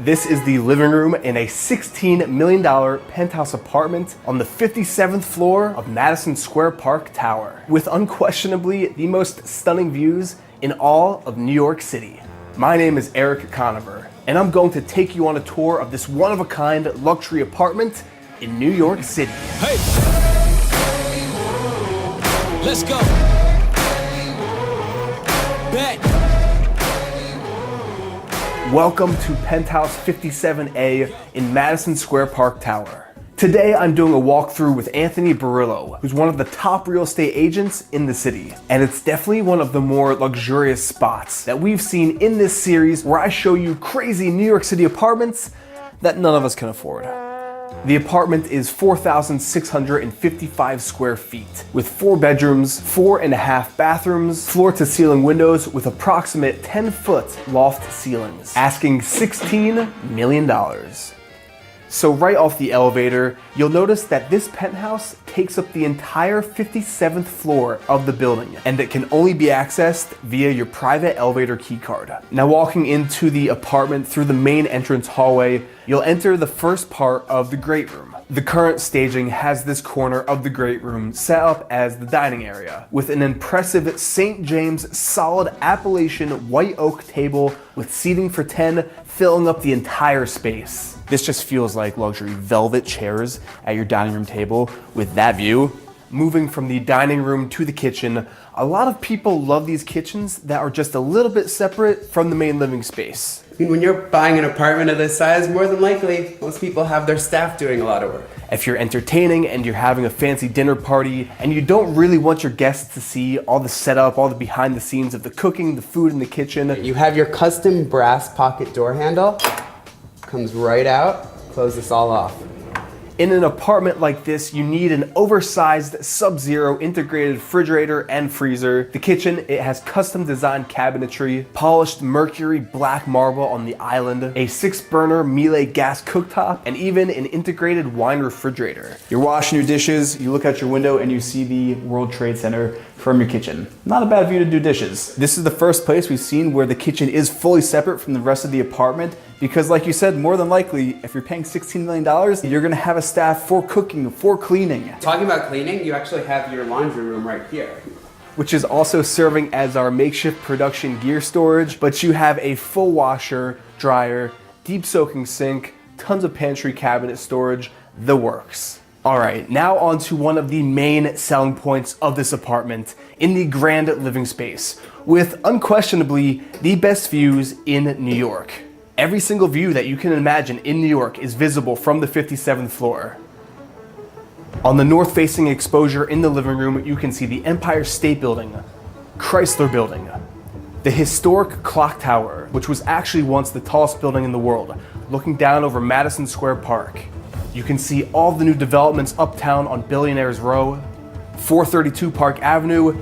This is the living room in a $16 million penthouse apartment on the 57th floor of Madison Square Park Tower, with unquestionably the most stunning views in all of New York City. My name is Eric Conover, and I'm going to take you on a tour of this one-of-a-kind luxury apartment in New York City. Hey! Let's go! Bet! Welcome to Penthouse 57A in Madison Square Park Tower. Today I'm doing a walkthrough with Anthony Barillo, who's one of the top real estate agents in the city. And it's definitely one of the more luxurious spots that we've seen in this series where I show you crazy New York City apartments that none of us can afford. The apartment is 4,655 square feet with 4 bedrooms, 4.5 bathrooms, floor to ceiling windows with approximate 10-foot loft ceilings, asking $16 million. So right off the elevator, you'll notice that this penthouse takes up the entire 57th floor of the building, and it can only be accessed via your private elevator key card. Now walking into the apartment through the main entrance hallway, you'll enter the first part of the great room. The current staging has this corner of the great room set up as the dining area, with an impressive St. James solid Appalachian white oak table with seating for 10 filling up the entire space. This just feels like luxury velvet chairs at your dining room table with that view. Moving from the dining room to the kitchen, a lot of people love these kitchens that are just a little bit separate from the main living space. I mean, when you're buying an apartment of this size, more than likely, most people have their staff doing a lot of work. If you're entertaining and you're having a fancy dinner party and you don't really want your guests to see all the setup, all the behind the scenes of the cooking, the food in the kitchen, You have your custom brass pocket door handle, comes right out, close this all off. in an apartment like this, you need an oversized Sub-Zero integrated refrigerator and freezer. The kitchen, it has custom designed cabinetry, polished mercury black marble on the island, a 6-burner Miele gas cooktop, and even an integrated wine refrigerator. You're washing your dishes, you look out your window and you see the World Trade Center from your kitchen. Not a bad view to do dishes. This is the first place we've seen where the kitchen is fully separate from the rest of the apartment, because like you said, more than likely, if you're paying $16 million, you're gonna have a staff for cooking, for cleaning. Talking about cleaning, you actually have your laundry room right here, which is also serving as our makeshift production gear storage, but you have a full washer, dryer, deep soaking sink, tons of pantry cabinet storage, the works. All right, now on to one of the main selling points of this apartment in the grand living space, with unquestionably the best views in New York. Every single view that you can imagine in New York is visible from the 57th floor. On the north-facing exposure in the living room, you can see the Empire State Building, Chrysler Building, the historic Clock Tower, which was actually once the tallest building in the world, looking down over Madison Square Park. You can see all the new developments uptown on Billionaires Row, 432 Park Avenue.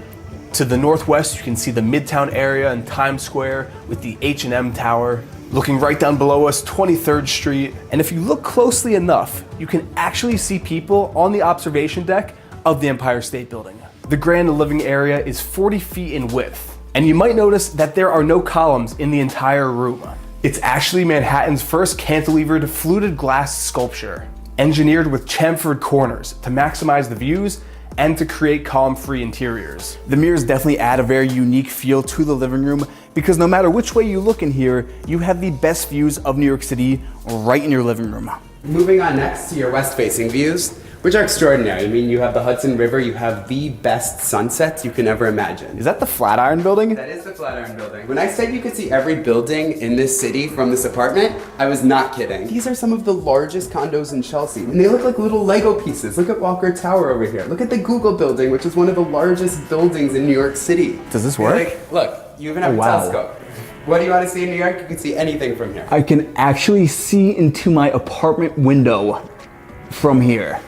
To the northwest, you can see the Midtown area and Times Square with the H&M Tower. Looking right down below us, 23rd Street. And if you look closely enough, you can actually see people on the observation deck of the Empire State Building. The grand living area is 40 feet in width. And you might notice that there are no columns in the entire room. It's actually Manhattan's first cantilevered fluted glass sculpture, engineered with chamfered corners to maximize the views and to create column-free interiors. The mirrors definitely add a very unique feel to the living room, because no matter which way you look in here, you have the best views of New York City right in your living room. Moving on next to your west-facing views, which are extraordinary. I mean, you have the Hudson River, you have the best sunsets you can ever imagine. Is that the Flatiron Building? That is the Flatiron Building. When I said you could see every building in this city from this apartment, I was not kidding. These are some of the largest condos in Chelsea, and they look like little Lego pieces. Look at Walker Tower over here. Look at the Google Building, which is one of the largest buildings in New York City. Does this work? Look, you even have a wow. telescope. What do you want to see in New York? You can see anything from here. I can actually see into my apartment window from here.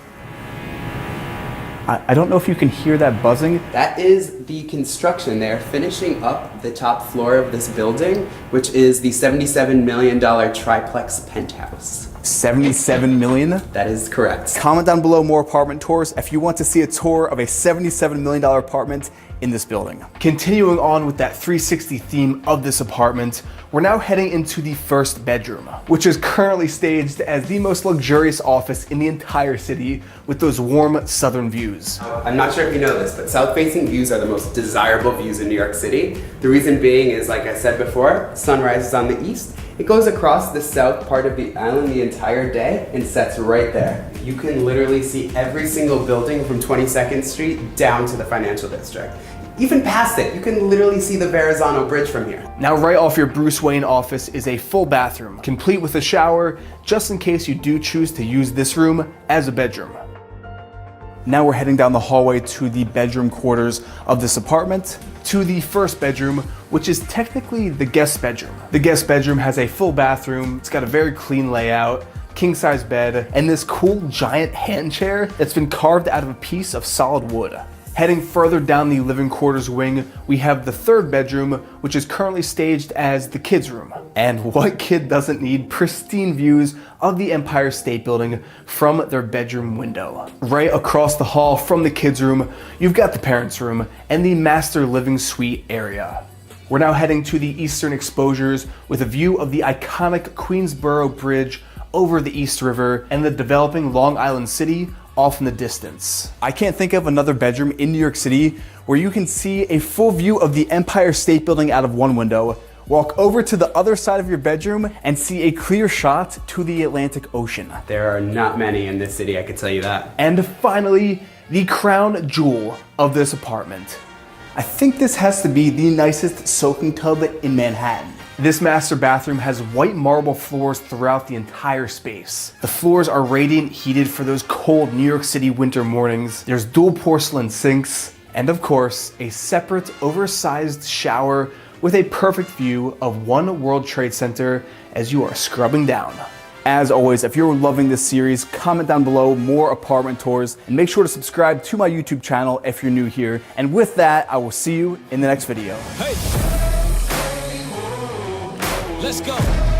I don't know if you can hear that buzzing. That is the construction. They're finishing up the top floor of this building, which is the $77 million triplex penthouse. 77 million? That is correct. Comment down below more apartment tours if you want to see a tour of a $77 million apartment in this building. Continuing on with that 360 theme of this apartment, we're now heading into the first bedroom, which is currently staged as the most luxurious office in the entire city with those warm southern views. I'm not sure if you know this, but south-facing views are the most desirable views in New York City. The reason being is, like I said before, sunrise is on the east. It goes across the south part of the island the entire day and sets right there. You can literally see every single building from 22nd Street down to the financial district. Even past it, you can literally see the Verrazano Bridge from here. Now, right off your Bruce Wayne office is a full bathroom, complete with a shower, just in case you do choose to use this room as a bedroom. Now we're heading down the hallway to the bedroom quarters of this apartment. To the first bedroom, which is technically the guest bedroom. The guest bedroom has a full bathroom, it's got a very clean layout, king size bed, and this cool giant hand chair that's been carved out of a piece of solid wood. Heading further down the living quarters wing, we have the third bedroom, which is currently staged as the kids' room. And what kid doesn't need pristine views of the Empire State Building from their bedroom window? Right across the hall from the kids' room, you've got the parents' room and the master living suite area. We're now heading to the eastern exposures with a view of the iconic Queensboro Bridge over the East River and the developing Long Island City off in the distance. I can't think of another bedroom in New York City where you can see a full view of the Empire State Building out of one window, walk over to the other side of your bedroom, and see a clear shot to the Atlantic Ocean. There are not many in this city, I can tell you that. And finally, the crown jewel of this apartment. I think this has to be the nicest soaking tub in Manhattan. This master bathroom has white marble floors throughout the entire space. The floors are radiant heated for those cold New York City winter mornings. There's dual porcelain sinks, and of course, a separate oversized shower with a perfect view of One World Trade Center as you are scrubbing down. As always, if you're loving this series, comment down below more apartment tours and make sure to subscribe to my YouTube channel if you're new here. And with that, I will see you in the next video. Hey. Let's go.